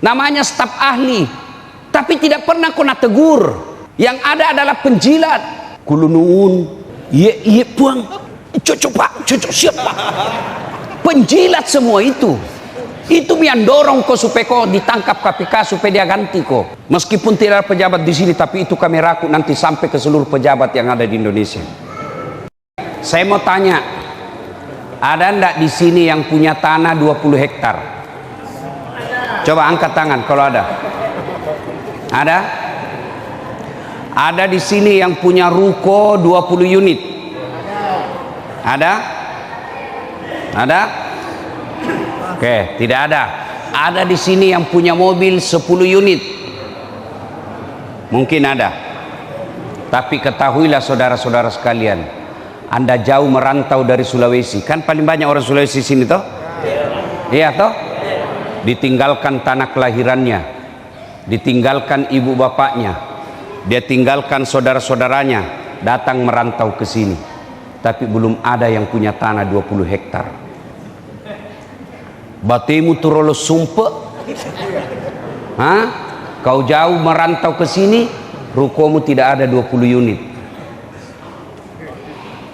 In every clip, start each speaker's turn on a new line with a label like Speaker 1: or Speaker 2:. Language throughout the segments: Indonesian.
Speaker 1: namanya staf ahli, tapi tidak pernah kau nak tegur. Yang ada adalah penjilat. Kulunuun, iya puang, cocok pak, cocok siap pak. Penjilat semua itu yang dorong kau supaya kau ditangkap KPK, supaya dia ganti kau. Meskipun tidak ada pejabat di sini, tapi itu kameraku nanti sampai ke seluruh pejabat yang ada di Indonesia. Saya mau tanya, ada ndak di sini yang punya tanah 20 hektar? Coba angkat tangan kalau ada. Ada? Ada di sini yang punya ruko 20 unit? Ada? Ada? Oke, tidak ada. Ada di sini yang punya mobil 10 unit? Mungkin ada. Tapi ketahuilah saudara-saudara sekalian, Anda jauh merantau dari Sulawesi. Kan paling banyak orang Sulawesi sini toh? Iya toh? Ditinggalkan tanah kelahirannya, ditinggalkan ibu bapaknya, dia tinggalkan saudara-saudaranya, datang merantau ke sini. Tapi belum ada yang punya tanah 20 hektar. Batemu turolo sumpah. Hah? Kau jauh merantau ke sini, rukomu tidak ada 20 unit.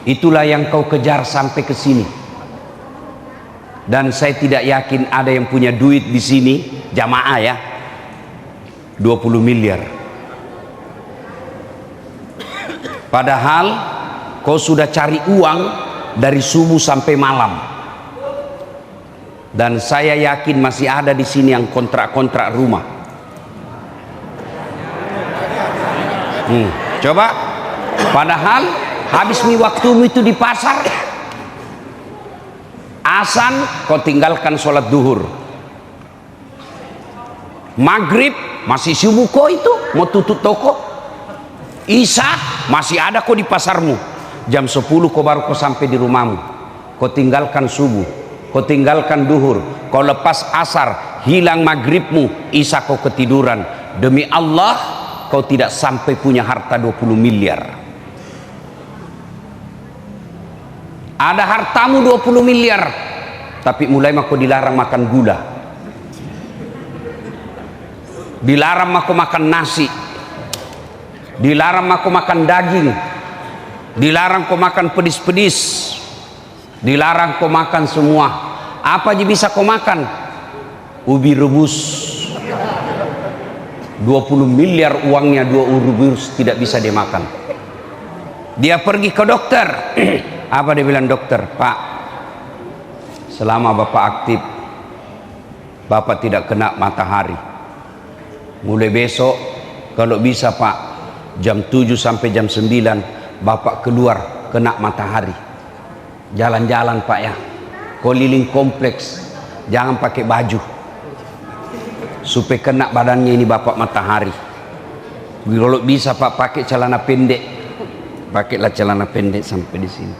Speaker 1: Itulah yang kau kejar sampai ke sini. Dan saya tidak yakin ada yang punya duit di sini, jamaah ya, 20 miliar. Padahal kau sudah cari uang dari subuh sampai malam. Dan saya yakin masih ada di sini yang kontrak-kontrak rumah. Coba, padahal habis mi waktumu itu di pasar, azan kau tinggalkan sholat duhur, maghrib masih subuh kau itu mau tutup toko, isya masih ada kau di pasarmu, jam 10 kau baru kau sampai di rumahmu, kau tinggalkan subuh, kau tinggalkan duhur, kau lepas asar, hilang maghribmu, isya kau ketiduran. Demi Allah kau tidak sampai punya harta 20 miliar. Ada hartamu 20 miliar, tapi mulai kau dilarang makan gula, dilarang kau makan nasi, dilarang kau makan daging, dilarang kau makan pedis-pedis, dilarang kau makan semua. Apa aja bisa kau makan? Ubi rebus. 20 miliar uangnya, 2 ubi rebus tidak bisa dimakan. Dia pergi ke dokter. Apa dia bilang dokter? Pak, selama bapak aktif, bapak tidak kena matahari. Mulai besok kalau bisa pak, jam 7 sampai jam 9 bapak keluar kena matahari. Jalan-jalan pak ya, keliling kompleks, jangan pakai baju supaya kena badannya ini bapak matahari. Kalau bisa pak pakai celana pendek, pakailah celana pendek sampai di sini.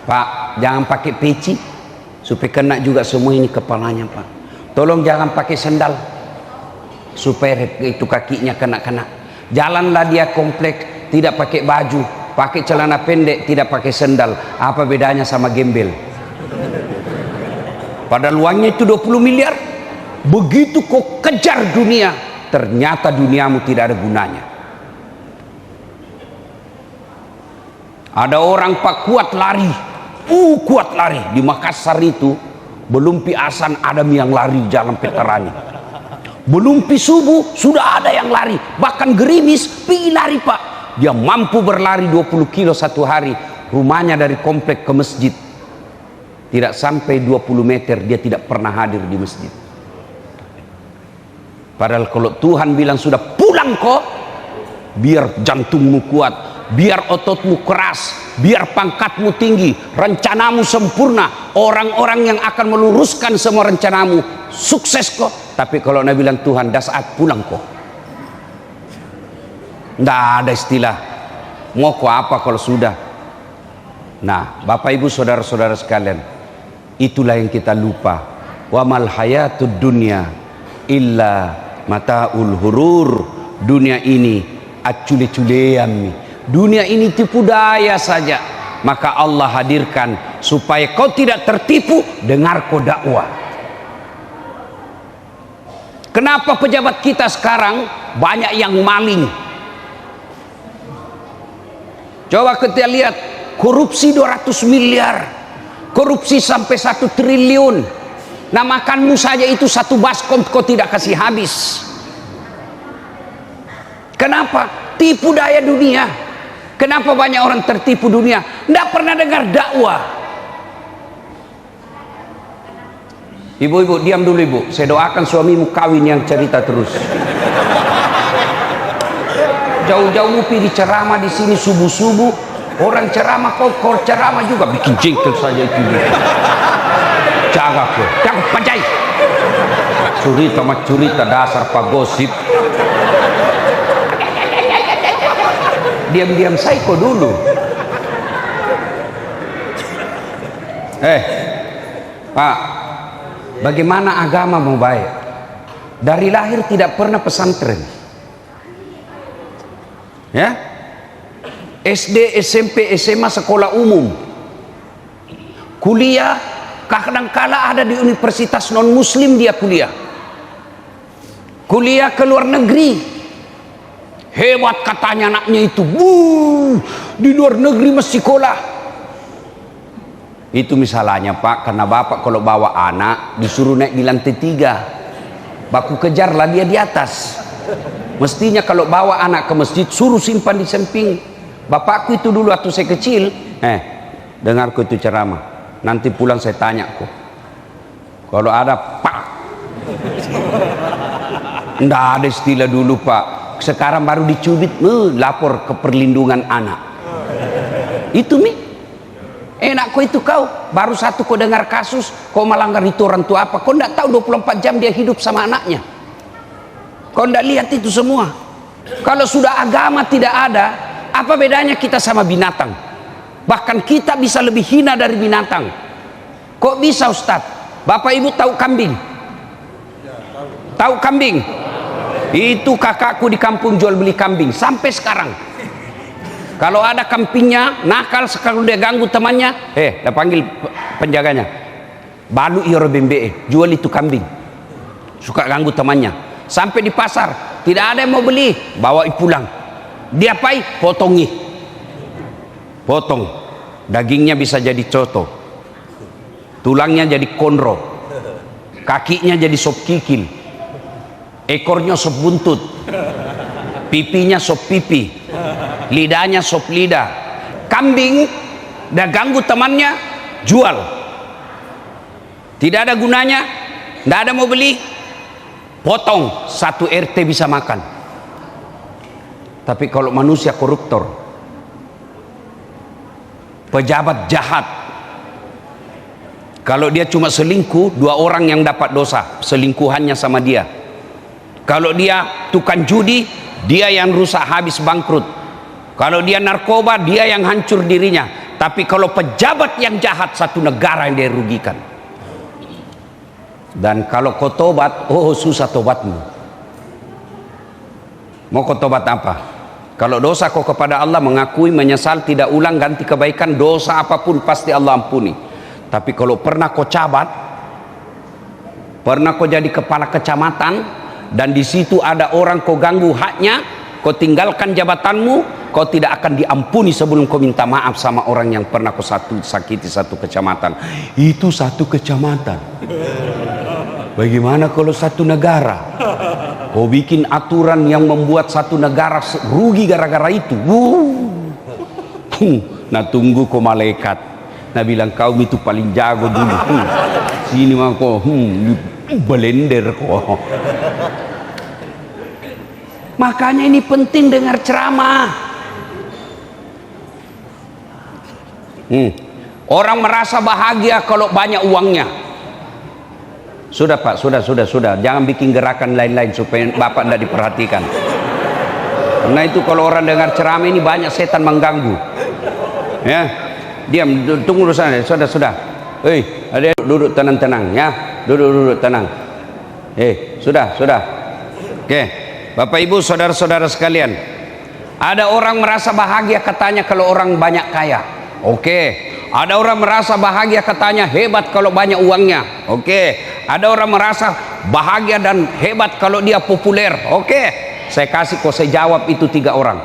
Speaker 1: Pak, jangan pakai peci supaya kena juga semua ini kepalanya pak. Tolong jangan pakai sendal supaya itu kakinya kena-kena. Jalanlah dia kompleks tidak pakai baju, pakai celana pendek, tidak pakai sendal. Apa bedanya sama gembel? Padahal uangnya itu 20 miliar. Begitu kau kejar dunia, ternyata duniamu tidak ada gunanya. Ada orang pak kuat lari, kuat lari. Di Makassar itu belum pi asan ada yang lari jalan Petarani, belum pi subuh sudah ada yang lari, bahkan gerimis pi lari pak. Dia mampu berlari 20 kilo satu hari. Rumahnya dari komplek ke masjid tidak sampai 20 meter, dia tidak pernah hadir di masjid. Padahal kalau Tuhan bilang sudah pulang kok, biar jantungmu kuat, biar ototmu keras, biar pangkatmu tinggi, rencanamu sempurna, orang-orang yang akan meluruskan semua rencanamu sukses kok. Tapi kalau Nabi bilang Tuhan dah saat pulang kok, tidak ada istilah mau kok apa kalau sudah. Nah Bapak Ibu saudara-saudara sekalian, itulah yang kita lupa. Wa mal hayatud dunya illa mataul hurur. Dunia ini acule-culean, dunia ini tipu daya saja. Maka Allah hadirkan supaya kau tidak tertipu. Dengar kau dakwah. Kenapa pejabat kita sekarang banyak yang maling? Coba kita lihat, korupsi 200 miliar, korupsi sampai 1 triliun. Nah, makanmu saja itu 1 baskom kau tidak kasih habis. Kenapa? Tipu daya dunia. Kenapa banyak orang tertipu dunia? Tidak pernah dengar dakwah. Ibu-ibu, diam dulu ibu. Saya doakan suamimu kawin yang cerita terus. Jauh-jauh pergi ceramah di sini subuh-subuh. Orang ceramah, kau ceramah juga bikin jengkel saja itu. Jaga kau, jangan panjai. Curita mah curita, dasar pak gosip. Diam-diam psycho dulu. Pak, bagaimana agama mau baik? Dari lahir tidak pernah pesantren. Ya, SD, SMP, SMA, sekolah umum. Kuliah, kadang-kala ada di universitas non muslim dia kuliah. Kuliah ke luar negeri. Hebat katanya anaknya itu. Di luar negeri masih sekolah. Itu misalnya Pak, karena bapak kalau bawa anak disuruh naik di lantai 3. Baku kejarlah dia di atas. Mestinya kalau bawa anak ke masjid suruh simpan di samping. Bapakku itu dulu waktu saya kecil, dengarku itu ceramah. Nanti pulang saya tanya kok. Kalau ada Pak. Nggak ada istilah dulu Pak. Sekarang baru dicubit, lapor ke perlindungan anak. Itu mi. Enak kok itu kau. Baru satu kau dengar kasus, kau melanggar itu orang tua apa? Kau nggak tahu 24 jam dia hidup sama anaknya. Kau nggak lihat itu semua. Kalau sudah agama tidak ada, apa bedanya kita sama binatang? Bahkan kita bisa lebih hina dari binatang. Kok bisa Ustadz? Bapak ibu tahu kambing? Tahu kambing? Itu kakakku di kampung jual beli kambing sampai sekarang. Kalau ada kambingnya nakal, sekarang dia ganggu temannya, dia panggil penjaganya. Balu iyo bembe, jual itu kambing. Suka ganggu temannya. Sampai di pasar, tidak ada yang mau beli, bawa pulang. Dia pai, potongi. Potong. Dagingnya bisa jadi coto. Tulangnya jadi konro. Kakinya jadi sop kikil. Ekornya sop buntut. Pipinya sop pipi. Lidahnya sop lidah. Kambing dah ganggu temannya, jual. Tidak ada gunanya, tidak ada mau beli, potong, 1 RT bisa makan. Tapi kalau manusia koruptor, pejabat jahat, kalau dia cuma selingkuh, 2 orang yang dapat dosa selingkuhannya sama dia. Kalau dia tukang judi, dia yang rusak habis bangkrut. Kalau dia narkoba, dia yang hancur dirinya. Tapi kalau pejabat yang jahat, satu negara yang dia rugikan. Dan kalau kau tobat, susah tobatmu. Mau kau tobat apa? Kalau dosa kau kepada Allah, mengakui, menyesal, tidak ulang, ganti kebaikan, dosa apapun pasti Allah ampuni. Tapi kalau pernah kau cabat, pernah kau jadi kepala kecamatan, dan di situ ada orang kau ganggu haknya, kau tinggalkan jabatanmu, kau tidak akan diampuni sebelum kau minta maaf sama orang yang pernah kau sakiti satu kecamatan. Itu satu kecamatan. Bagaimana kalau satu negara? Kau bikin aturan yang membuat satu negara rugi gara-gara itu. Nah tunggu kau malaikat. Nah bilang kau itu paling jago dulu. Sini mah kau belender kau. Makanya ini penting dengar ceramah. Orang merasa bahagia kalau banyak uangnya. Sudah Pak, sudah. Jangan bikin gerakan lain-lain supaya Bapak tidak diperhatikan. Karena itu kalau orang dengar ceramah ini banyak setan mengganggu. Ya, diam, tunggu dulu sana. Sudah. Ada duduk tenang-tenang ya. Duduk tenang. Sudah. Oke. Bapak Ibu, saudara-saudara sekalian. Ada orang merasa bahagia katanya kalau orang banyak kaya. Oke. Ada orang merasa bahagia katanya hebat kalau banyak uangnya. Oke. Ada orang merasa bahagia dan hebat kalau dia populer. Oke, saya kasih kok, saya jawab itu 3 orang.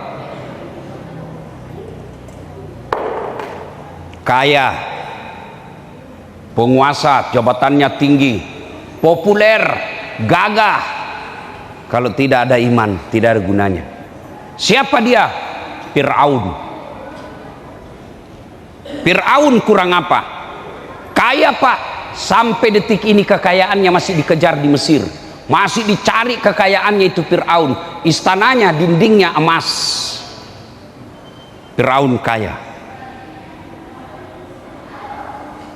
Speaker 1: Kaya, penguasa, jabatannya tinggi, populer, gagah. Kalau tidak ada iman, tidak ada gunanya. Siapa dia? Fir'aun. Fir'aun kurang apa? Kaya pak, sampai detik ini kekayaannya masih dikejar di Mesir, masih dicari kekayaannya itu Fir'aun. Istananya, dindingnya emas. Fir'aun kaya.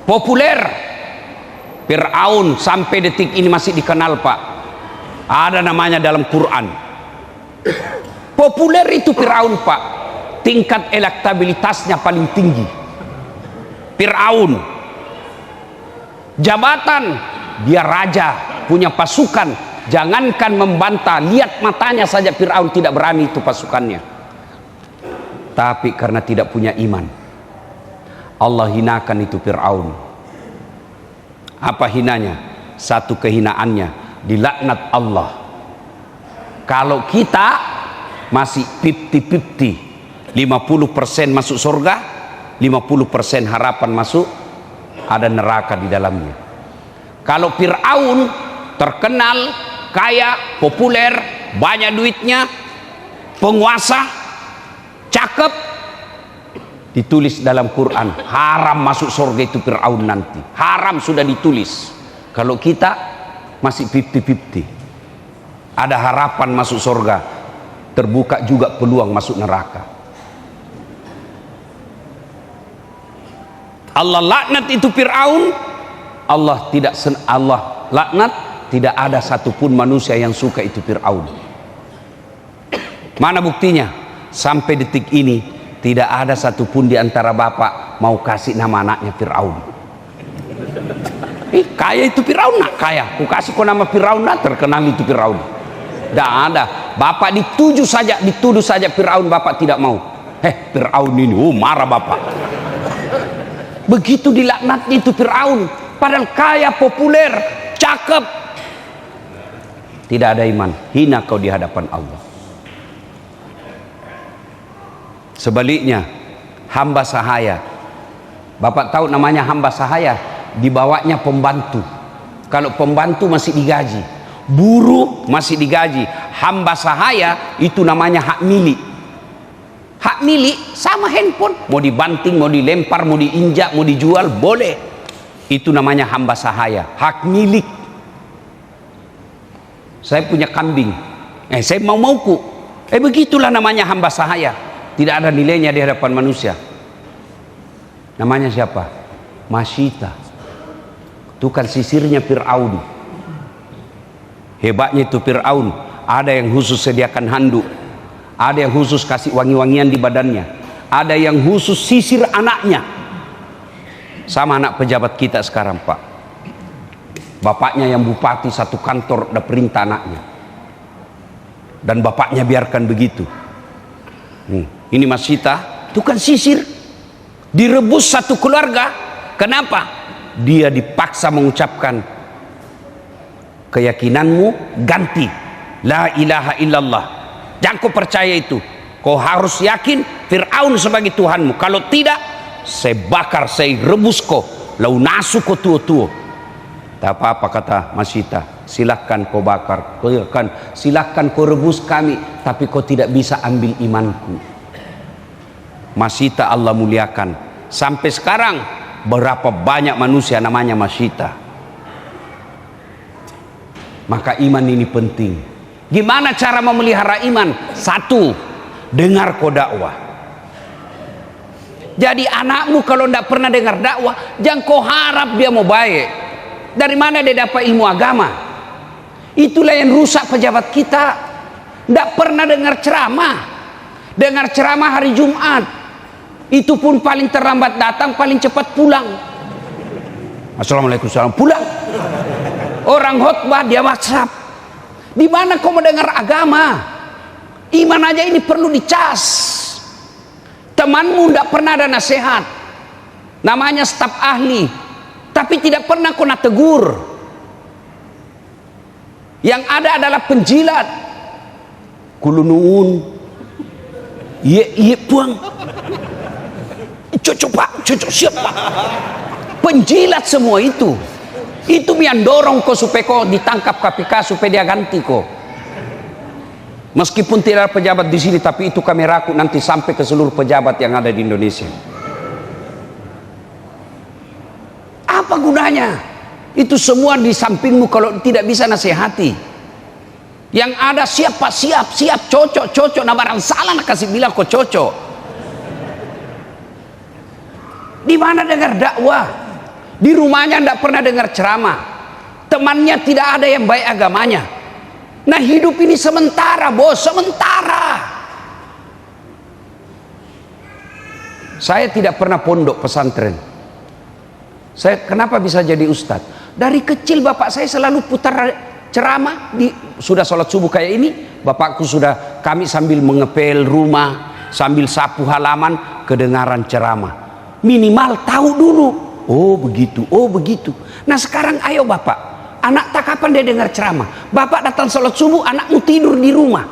Speaker 1: Populer, Fir'aun sampai detik ini masih dikenal pak. Ada namanya dalam Quran. Populer itu Fir'aun pak, tingkat elektabilitasnya paling tinggi. Fir'aun, jabatan, dia raja, punya pasukan. Jangankan membantah, lihat matanya saja Fir'aun tidak berani itu pasukannya. Tapi karena tidak punya iman, Allah hinakan itu Fir'aun. Apa hinanya? Satu kehinaannya, dilaknat Allah. Kalau kita masih 50-50, 50% masuk surga, 50% harapan masuk, ada neraka di dalamnya. Kalau Fir'aun terkenal, kaya, populer, banyak duitnya, penguasa, cakep, ditulis dalam Quran, haram masuk surga itu Fir'aun nanti. Haram sudah ditulis. Kalau kita masih 50-50, ada harapan masuk surga, terbuka juga peluang masuk neraka. Allah laknat itu Fir'aun. Allah laknat, tidak ada satupun manusia yang suka itu Fir'aun. Mana buktinya? Sampai detik ini tidak ada satupun di antara bapak mau kasih nama anaknya Fir'aun. Kaya itu Fir'aun, nak kaya, ku kasih kau nama Fir'aun, nah terkenal itu Fir'aun. Tidak ada. Bapak dituduh saja Fir'aun, bapak tidak mau. Fir'aun ini, marah bapak. Begitu dilaknatnya itu Fir'aun, padahal kaya, populer, cakep. Tidak ada iman, hina kau di hadapan Allah. Sebaliknya, hamba sahaya. Bapak tahu namanya hamba sahaya? Dibawanya pembantu. Kalau pembantu masih digaji, buruh masih digaji. Hamba sahaya itu namanya hak milik. Hak milik sama handphone, mau dibanting, mau dilempar, mau diinjak, mau dijual, boleh. Itu namanya hamba sahaya, hak milik. Saya punya kambing, saya mau-mauku. Begitulah namanya hamba sahaya. Tidak ada nilainya di hadapan manusia. Namanya siapa? Masyita. Itu kan sisirnya Fir'aun. Hebatnya itu Fir'aun. Ada yang khusus sediakan handuk, ada yang khusus kasih wangi-wangian di badannya, ada yang khusus sisir anaknya. Sama anak pejabat kita sekarang pak. Bapaknya yang bupati satu kantor ada perintah anaknya, dan bapaknya biarkan begitu. Ini Masyita, itu kan sisir, direbus satu keluarga. Kenapa? Dia dipaksa mengucapkan keyakinanmu ganti la ilaha illallah. Jangan kau percaya itu, kau harus yakin Fir'aun sebagai Tuhanmu. Kalau tidak, saya bakar, saya rebus kau, lau nasu kau tua-tua. Tak apa-apa kata Masyita, silahkan kau bakar, silahkan kau rebus kami, tapi kau tidak bisa ambil imanku. Masyita Allah muliakan. Sampai sekarang berapa banyak manusia namanya Masyita. Maka iman ini penting. Gimana cara memelihara iman? Satu, dengar kau dakwah. Jadi anakmu kalau tidak pernah dengar dakwah, jangan kau harap dia mau baik. Dari mana dia dapat ilmu agama? Itulah yang rusak pejabat kita. Tidak pernah dengar ceramah. Dengar ceramah hari Jumat, itu pun paling terlambat datang, paling cepat pulang. Assalamualaikum, salam, pulang. Orang khotbah dia WhatsApp. Di mana kau mendengar agama? Iman aja ini perlu dicas. Temanmu tidak pernah ada nasihat, namanya staf ahli, tapi tidak pernah kau nak tegur. Yang ada adalah penjilat. Kulunuun. Iya puang. Cocok pak, cocok siap pak. Penjilat semua itu. Itu yang dorong kau supaya kau ditangkap KPK supaya dia ganti kau. Meskipun tidak ada pejabat di sini, tapi itu kami rakut nanti sampai ke seluruh pejabat yang ada di Indonesia. Apa gunanya? Itu semua di sampingmu kalau tidak bisa nasihati. Yang ada siap, cocok, nah barang salah nak kasih bilang kok cocok. Di mana dengar dakwah? Di rumahnya tidak pernah dengar ceramah. Temannya tidak ada yang baik agamanya. Nah hidup ini sementara bos, sementara. Saya tidak pernah pondok pesantren. Saya kenapa bisa jadi ustadz? Dari kecil bapak saya selalu putar ceramah. Sudah sholat subuh kayak ini, bapakku sudah, kami sambil mengepel rumah, sambil sapu halaman, kedengaran ceramah. Minimal tahu dulu. Oh begitu, oh begitu. Nah sekarang ayo bapak, anak tak kapan dia dengar ceramah? Bapak datang sholat subuh, anakmu tidur di rumah.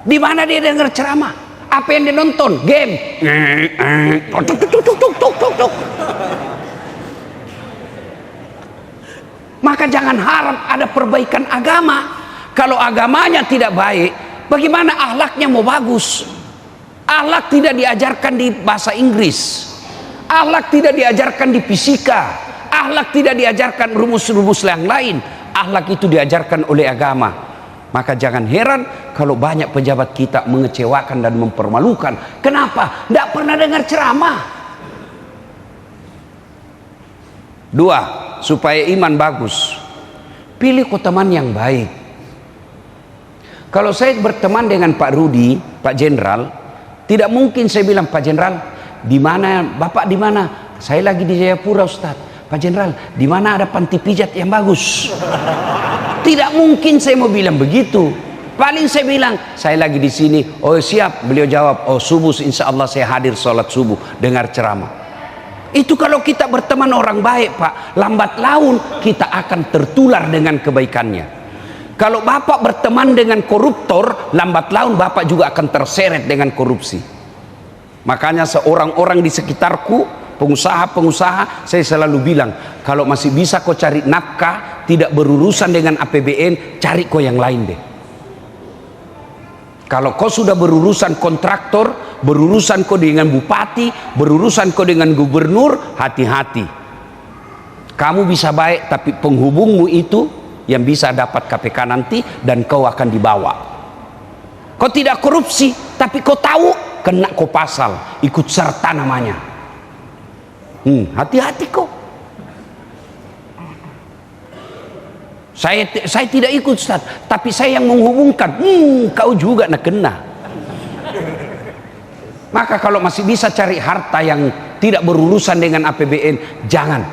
Speaker 1: Di mana dia dengar ceramah? Apa yang dia nonton? Game. Maka jangan harap ada perbaikan agama. Kalau agamanya tidak baik, bagaimana akhlaknya mau bagus? Akhlak tidak diajarkan di bahasa Inggris. Akhlak tidak diajarkan di fisika. Akhlak tidak diajarkan rumus-rumus yang lain. Akhlak itu diajarkan oleh agama. Maka jangan heran kalau banyak pejabat kita mengecewakan dan mempermalukan. Kenapa? Tidak pernah dengar ceramah. Dua, supaya iman bagus, pilih kau teman yang baik. Kalau saya berteman dengan Pak Rudi, Pak Jenderal, tidak mungkin saya bilang, Pak Jenderal, di mana Bapak, di mana? Saya lagi di Jayapura Ustaz. Pak Jenderal, di mana ada panti pijat yang bagus? Tidak mungkin saya mau bilang begitu. Paling saya bilang, saya lagi di sini. Oh siap. Beliau jawab, oh subuh insya Allah saya hadir sholat subuh, dengar ceramah. Itu kalau kita berteman orang baik Pak, lambat laun kita akan tertular dengan kebaikannya. Kalau Bapak berteman dengan koruptor, lambat laun Bapak juga akan terseret dengan korupsi. Makanya seorang-orang di sekitarku, pengusaha-pengusaha, saya selalu bilang, kalau masih bisa kau cari nafkah, tidak berurusan dengan APBN, cari kau yang lain deh. Kalau kau sudah berurusan kontraktor, berurusan kau dengan bupati, berurusan kau dengan gubernur, hati-hati. Kamu bisa baik, tapi penghubungmu itu yang bisa dapat KPK nanti, dan kau akan dibawa. Kau tidak korupsi, tapi kau tahu, kena kau pasal, ikut serta namanya. Hati-hati kau. Saya tidak ikut Ustaz, tapi saya yang menghubungkan. Kau juga nak kena. Maka kalau masih bisa cari harta yang tidak berurusan dengan APBN, jangan.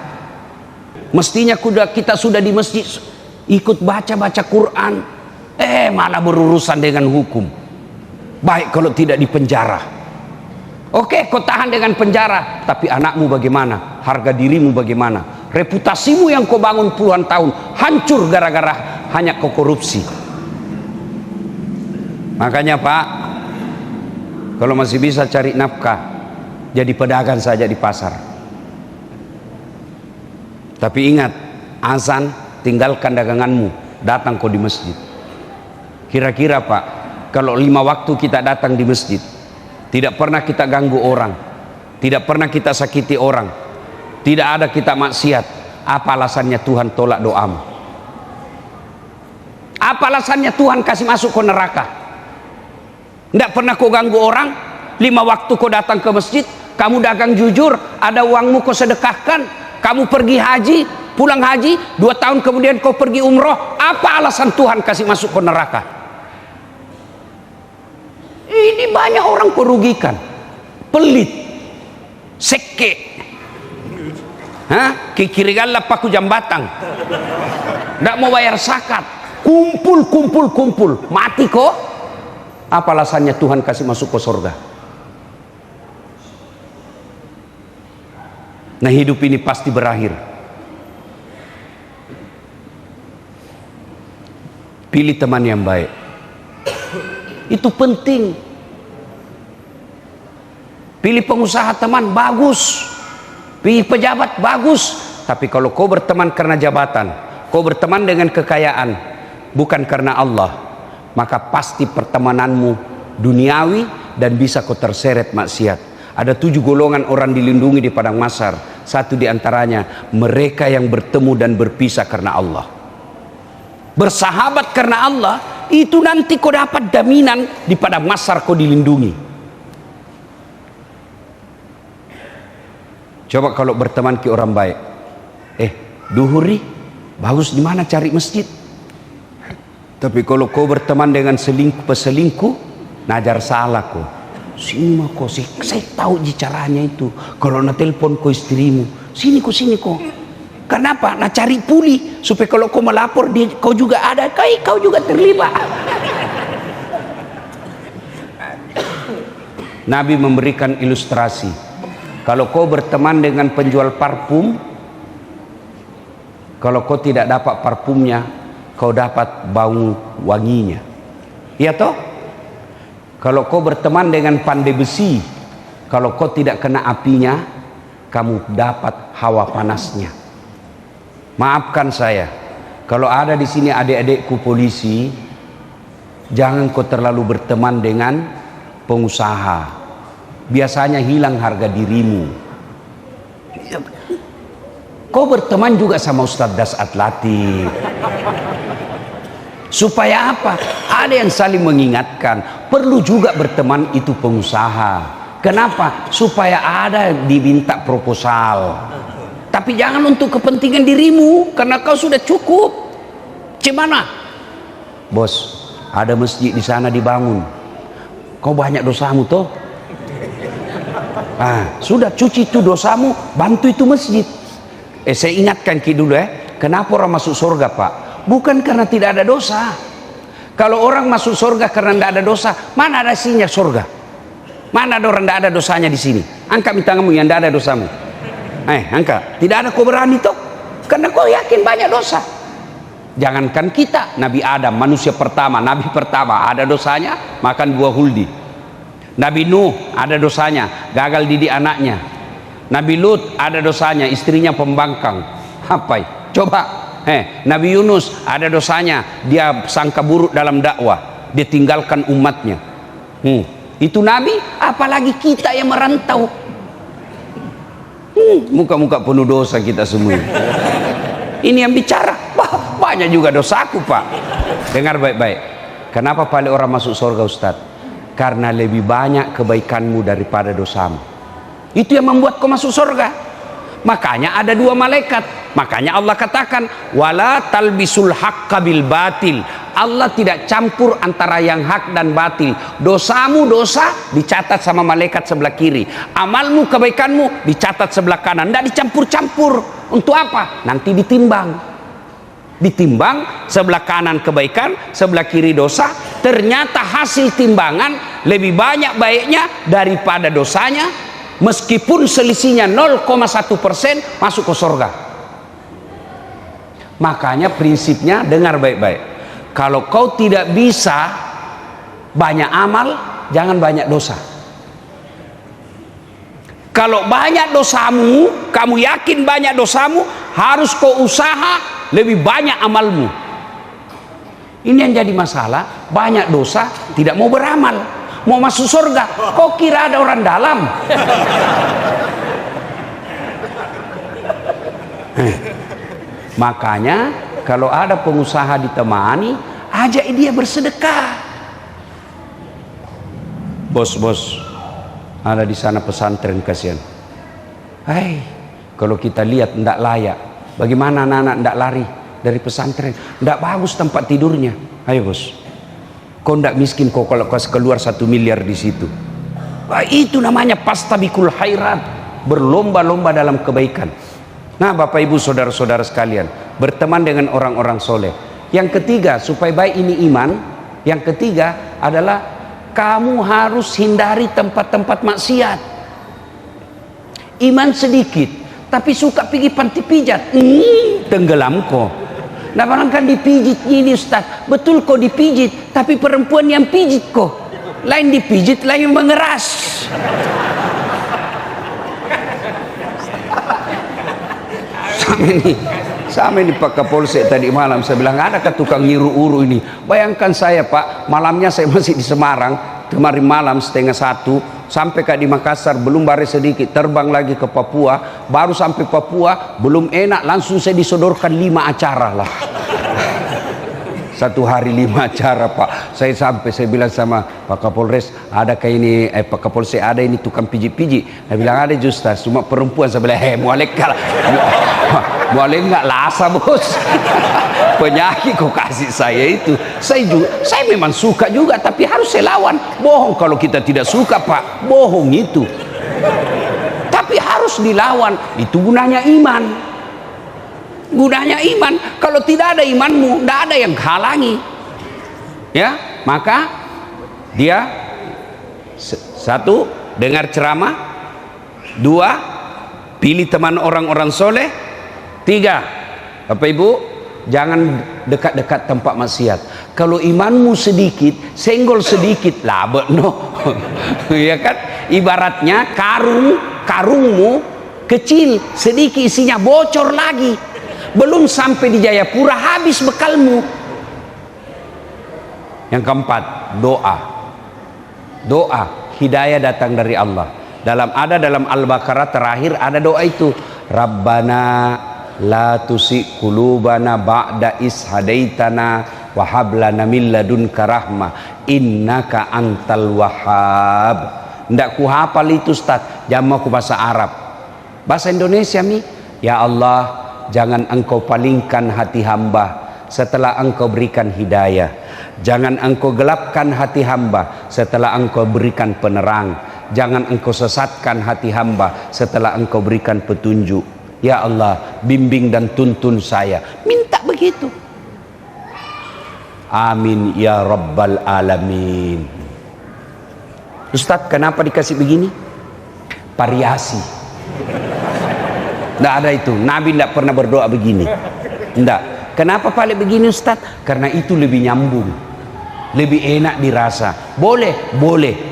Speaker 1: Mestinya kita sudah di masjid ikut baca-baca Quran, malah berurusan dengan hukum. Baik kalau tidak di penjara. Oke, kau tahan dengan penjara, tapi anakmu bagaimana? Harga dirimu bagaimana? Reputasimu yang kau bangun puluhan tahun hancur gara-gara hanya kau korupsi. Makanya Pak, kalau masih bisa cari nafkah, jadi pedagang saja di pasar. Tapi ingat, azan, tinggalkan daganganmu, datang kau di masjid. Kira-kira Pak, kalau 5 waktu kita datang di masjid, tidak pernah kita ganggu orang, tidak pernah kita sakiti orang, tidak ada kita maksiat, apa alasannya Tuhan tolak doamu? Apa alasannya Tuhan kasih masuk ke neraka? Tidak pernah kau ganggu orang, 5 waktu kau datang ke masjid, kamu dagang jujur, ada uangmu kau sedekahkan, kamu pergi haji, pulang haji, 2 tahun kemudian kau pergi umroh, apa alasan Tuhan kasih masuk ke neraka? Ini banyak orang kerugikan, pelit, seke, kikirigalah paku jambatang, tidak mau bayar zakat, kumpul, mati kok. Apa alasannya Tuhan kasih masuk ke surga? Nah hidup ini pasti berakhir. Pilih teman yang baik. Itu penting. Pilih pengusaha teman, bagus. Pilih pejabat, bagus. Tapi kalau kau berteman karena jabatan, kau berteman dengan kekayaan, bukan karena Allah, maka pasti pertemananmu duniawi dan bisa kau terseret maksiat. Ada 7 golongan orang dilindungi di padang mahsyar. Satu di antaranya mereka yang bertemu dan berpisah karena Allah. Bersahabat karena Allah, itu nanti kau dapat jaminan di padang mahsyar kau dilindungi. Coba kalau berteman ke orang baik, duhuri, bagus di mana cari masjid. Tapi kalau kau berteman dengan peselingkuh, najar salah kau. Sini mah kau, saya tahu caranya itu. Kalau nak telepon kau istrimu, sini kau. Kenapa? Nak cari puli supaya kalau kau melapor dia, kau juga ada, kau juga terlibat. Nabi memberikan ilustrasi. Kalau kau berteman dengan penjual parfum, kalau kau tidak dapat parfumnya, kau dapat bau wanginya. Iya toh? Kalau kau berteman dengan pandai besi, kalau kau tidak kena apinya, kamu dapat hawa panasnya. Maafkan saya, kalau ada di sini adik-adikku polisi, jangan kau terlalu berteman dengan pengusaha. Biasanya hilang harga dirimu. Kau berteman juga sama Ustadz Dasat Latif. Supaya apa? Ada yang saling mengingatkan. Perlu juga berteman itu pengusaha. Kenapa? Supaya ada diminta proposal. Tapi jangan untuk kepentingan dirimu, karena kau sudah cukup. Gimana? Bos, ada masjid di sana dibangun. Kau banyak dosamu toh? Sudah cuci itu dosamu, bantu itu masjid. Saya ingatkan dulu kenapa orang masuk surga, Pak? Bukan karena tidak ada dosa. Kalau orang masuk surga karena tidak ada dosa, mana ada isinya surga? Mana ada orang tidak ada dosanya di sini? Angkat tanganmu yang tidak ada dosamu. Angkat. Tidak ada kau berani toh? Karena kau yakin banyak dosa. Jangankan kita, Nabi Adam, manusia pertama, Nabi pertama, ada dosanya makan buah huldi. Nabi Nuh ada dosanya, gagal didik anaknya. Nabi Lut ada dosanya, istrinya pembangkang. Apa? Coba. Nabi Yunus ada dosanya, dia sangka buruk dalam dakwah, dia tinggalkan umatnya. Itu Nabi, apalagi kita yang merantau. Muka-muka penuh dosa kita semua. Ini yang bicara, wah banyak juga dosaku, Pak. Dengar baik-baik. Kenapa paling orang masuk surga, Ustadz? Karena lebih banyak kebaikanmu daripada dosamu. Itu yang membuat kau masuk surga. Makanya ada 2 malaikat. Makanya Allah katakan, wala talbisul haqqa bil batil. Allah tidak campur antara yang hak dan batil. Dosamu dosa dicatat sama malaikat sebelah kiri. Amalmu kebaikanmu dicatat sebelah kanan. Tidak dicampur-campur. Untuk apa? Nanti ditimbang. Ditimbang sebelah kanan kebaikan, sebelah kiri dosa. Ternyata hasil timbangan lebih banyak baiknya daripada dosanya. Meskipun selisihnya 0,1% masuk ke surga. Makanya prinsipnya, dengar baik-baik. Kalau kau tidak bisa banyak amal, jangan banyak dosa. Kalau banyak dosamu, kamu yakin banyak dosamu, harus kau usaha lebih banyak amalmu. Ini yang jadi masalah, banyak dosa tidak mau beramal. Mau masuk surga, kok kira ada orang dalam? Makanya kalau ada pengusaha ditemani, ajak dia bersedekah. Bos, ada di sana pesantren, kasihan. Kalau kita lihat tidak layak. Bagaimana anak-anak tidak lari dari pesantren? Tidak bagus tempat tidurnya. Ayo bos, kau tidak miskin kau kalau kau keluar 1 miliar di situ. Itu namanya pastabikul khairat, berlomba-lomba dalam kebaikan. Nah, Bapak Ibu saudara-saudara sekalian, berteman dengan orang-orang soleh. Yang ketiga, supaya baik ini iman. Yang ketiga adalah kamu harus hindari tempat-tempat maksiat. Iman sedikit, tapi suka pergi panti pijat, tenggelam kok. Nah barangkali dipijit ini Ustaz. Betul kok dipijit, tapi perempuan yang pijit kok. Lain dipijit, lain mengeras. Sama ini Pak Kapolsek tadi malam saya bilang, adakah tukang nyiru-uru ini? Bayangkan saya Pak, malamnya saya masih di Semarang, kemarin malam 12:30 sampai di Makassar, belum baris sedikit terbang lagi ke Papua, baru sampai Papua belum enak langsung saya disodorkan 5 acara lah. Satu hari 5 acara Pak. Saya sampai saya bilang sama Pak Kapolres, ada kayak ini Pak Kapolsek, ada ini tukang pijit-pijit. Saya bilang ada Justas, cuma perempuan. Saya bilang mualek kalah. Mualek nggak lasa bos. Penyakit kok kasih saya itu. Saya memang suka juga, tapi harus saya lawan. Bohong kalau kita tidak suka Pak, bohong itu. Tapi harus dilawan. Itu gunanya iman. Gunanya iman. Kalau tidak ada imanmu, tidak ada yang halangi. Ya, maka dia satu, dengar ceramah. 2, pilih teman orang-orang soleh. 3, Bapak Ibu, jangan dekat-dekat tempat maksiat. Kalau imanmu sedikit, senggol sedikit, labet no. Ya kan? Ibaratnya karungmu kecil, sedikit isinya bocor lagi. Belum sampai di Jayapura habis bekalmu. Yang keempat, doa. Hidayah datang dari Allah. Dalam Al-Baqarah terakhir ada doa itu, Rabbana la tusi qulubana ba'da is hadaitana wa hab lana min ladunka rahmah innaka antal wahhab. Ndak ku hafal itu Ustaz, jamak ku bahasa Arab. Bahasa Indonesia mi, ya Allah, jangan engkau palingkan hati hamba setelah engkau berikan hidayah. Jangan engkau gelapkan hati hamba setelah engkau berikan penerang. Jangan engkau sesatkan hati hamba setelah engkau berikan petunjuk. Ya Allah, bimbing dan tuntun saya. Minta begitu. Amin ya Rabbal Alamin. Ustaz, kenapa dikasih begini? Variasi. Tidak ada itu. Nabi tidak pernah berdoa begini. Tidak. Kenapa paling begini Ustaz? Karena itu lebih nyambung, lebih enak dirasa. Boleh,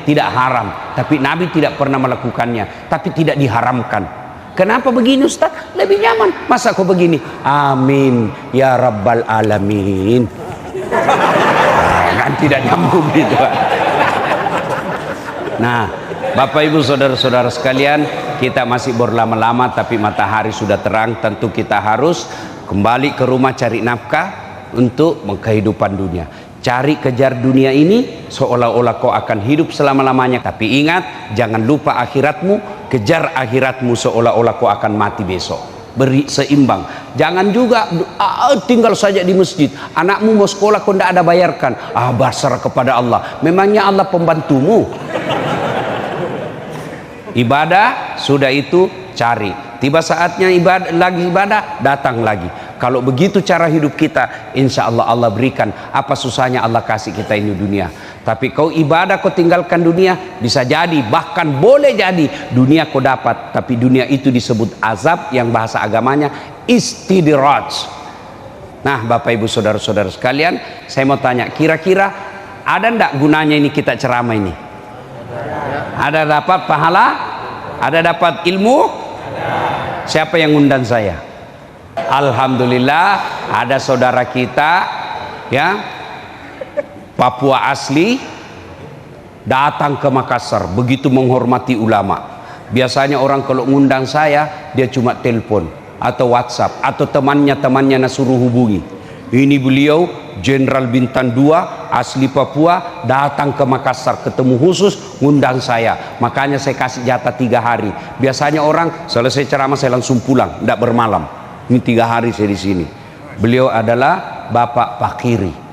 Speaker 1: tidak haram. Tapi Nabi tidak pernah melakukannya. Tapi tidak diharamkan. Kenapa begini Ustaz? Lebih nyaman. Masa kau begini? Amin ya Rabbal Alamin. Kan tidak nyambung gitu. Nah, Bapak Ibu saudara-saudara sekalian, kita masih berlama-lama tapi matahari sudah terang. Tentu kita harus kembali ke rumah cari nafkah untuk kehidupan dunia. Cari kejar dunia ini seolah-olah kau akan hidup selama-lamanya. Tapi ingat, jangan lupa akhiratmu. Kejar akhiratmu seolah-olah kau akan mati besok. Beri seimbang. Jangan juga tinggal saja di masjid. Anakmu mau sekolah kau tidak ada bayarkan. Basar kepada Allah. Memangnya Allah pembantumu? Ibadah sudah itu cari. Tiba saatnya ibadah datang lagi. Kalau begitu cara hidup kita, insya Allah Allah berikan. Apa susahnya Allah kasih kita ini dunia. Tapi kau ibadah kau tinggalkan dunia, bisa jadi, bahkan boleh jadi dunia kau dapat, tapi dunia itu disebut azab yang bahasa agamanya istidraj. Nah Bapak Ibu saudara-saudara sekalian, saya mau tanya, kira-kira ada ndak gunanya ini kita ceramah ini? Ada dapat pahala? Ada dapat ilmu? Siapa yang undang saya? Alhamdulillah ada saudara kita ya, Papua asli, datang ke Makassar, begitu menghormati ulama. Biasanya orang kalau ngundang saya, dia cuma telepon atau WhatsApp atau temannya suruh hubungi. Ini beliau Jenderal Bintang 2 asli Papua, datang ke Makassar, ketemu khusus, ngundang saya. Makanya saya kasih jatah 3 hari. Biasanya orang selesai ceramah saya langsung pulang, tidak bermalam. Ini 3 hari saya di sini. Beliau adalah Bapak Pakiri.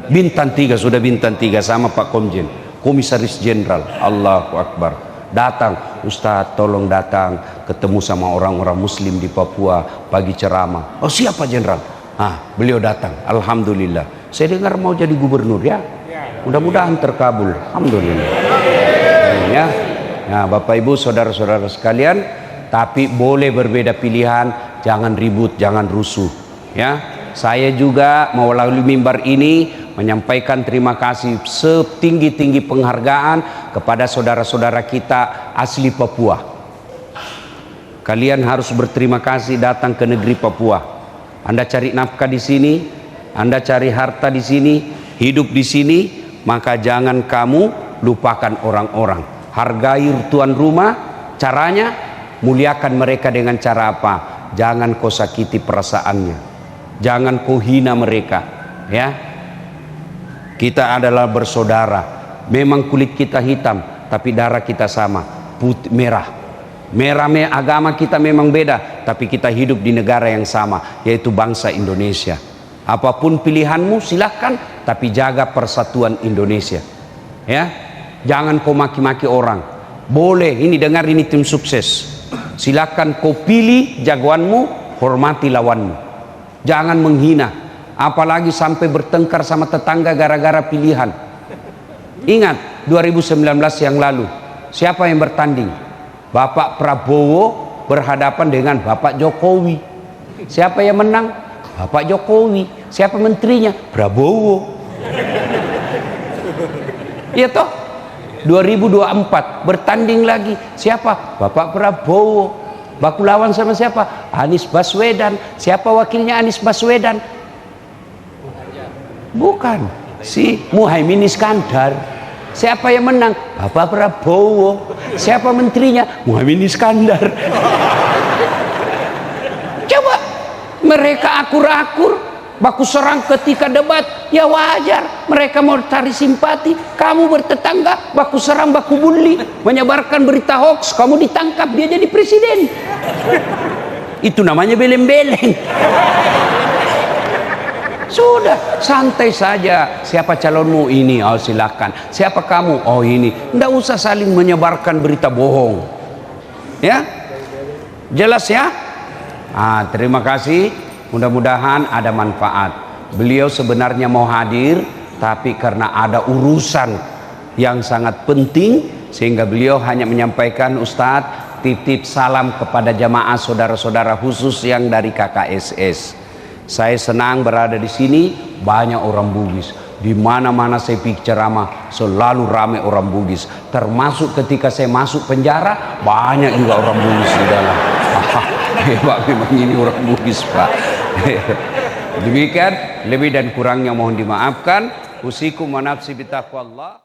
Speaker 1: Bintang 3, sudah Bintang 3 sama Pak Komjen, Komisaris Jenderal. Allahu Akbar. Datang, Ustadz tolong datang ketemu sama orang-orang muslim di Papua pagi ceramah. Oh siapa Jenderal? Beliau datang. Alhamdulillah. Saya dengar mau jadi gubernur ya. Mudah-mudahan terkabul. Alhamdulillah. Ya. Nah, Bapak Ibu saudara-saudara sekalian, tapi boleh berbeda pilihan, jangan ribut, jangan rusuh. Ya, saya juga melalui mimbar ini menyampaikan terima kasih setinggi-tinggi penghargaan kepada saudara-saudara kita asli Papua. Kalian harus berterima kasih datang ke negeri Papua. Anda cari nafkah di sini, Anda cari harta di sini, hidup di sini, maka jangan kamu lupakan orang-orang. Hargai tuan rumah, caranya muliakan mereka dengan cara apa? Jangan kau sakiti perasaannya, jangan kau hina mereka. Ya, kita adalah bersaudara. Memang kulit kita hitam, tapi darah kita sama, putih merah. Merah agama kita memang beda, tapi kita hidup di negara yang sama, yaitu bangsa Indonesia. Apapun pilihanmu silahkan, tapi jaga persatuan Indonesia. Ya, jangan kau maki-maki orang. Boleh, ini dengar, ini tim sukses. Silakan kau pilih jagoanmu, hormati lawanmu. Jangan menghina, apalagi sampai bertengkar sama tetangga gara-gara pilihan. Ingat 2019 yang lalu, siapa yang bertanding? Bapak Prabowo berhadapan dengan Bapak Jokowi. Siapa yang menang? Bapak Jokowi. Siapa menterinya? Prabowo. Iya toh? 2024 bertanding lagi. Siapa? Bapak Prabowo. Baku lawan sama siapa? Anies Baswedan. Siapa wakilnya Anies Baswedan? Bukan, si Muhaimin Iskandar. Siapa yang menang? Bapak Prabowo. Siapa menterinya? Muhaimin Iskandar. Coba mereka akur-akur, baku serang ketika debat, ya wajar mereka mau cari simpati. Kamu bertetangga, baku serang, baku bully, menyebarkan berita hoax, kamu ditangkap, dia jadi presiden. Itu namanya beleng-beleng. Sudah, santai saja. Siapa calonmu? Ini, oh silakan. Siapa kamu? Oh ini. Nggak usah saling menyebarkan berita bohong. Ya, jelas ya. Terima kasih. Mudah-mudahan ada manfaat. Beliau sebenarnya mau hadir, tapi karena ada urusan yang sangat penting, sehingga beliau hanya menyampaikan, Ustadz, titip salam kepada jamaah saudara-saudara khusus yang dari KKSS. Saya senang berada di sini, banyak orang Bugis. Di mana-mana saya pergi ceramah, selalu ramai orang Bugis. Termasuk ketika saya masuk penjara, banyak juga orang Bugis di dalam. Hebat memang ini orang Bugis, Pak. Demikian, lebih dan kurangnya mohon dimaafkan. Usikum wa nafsi bitaqwallah.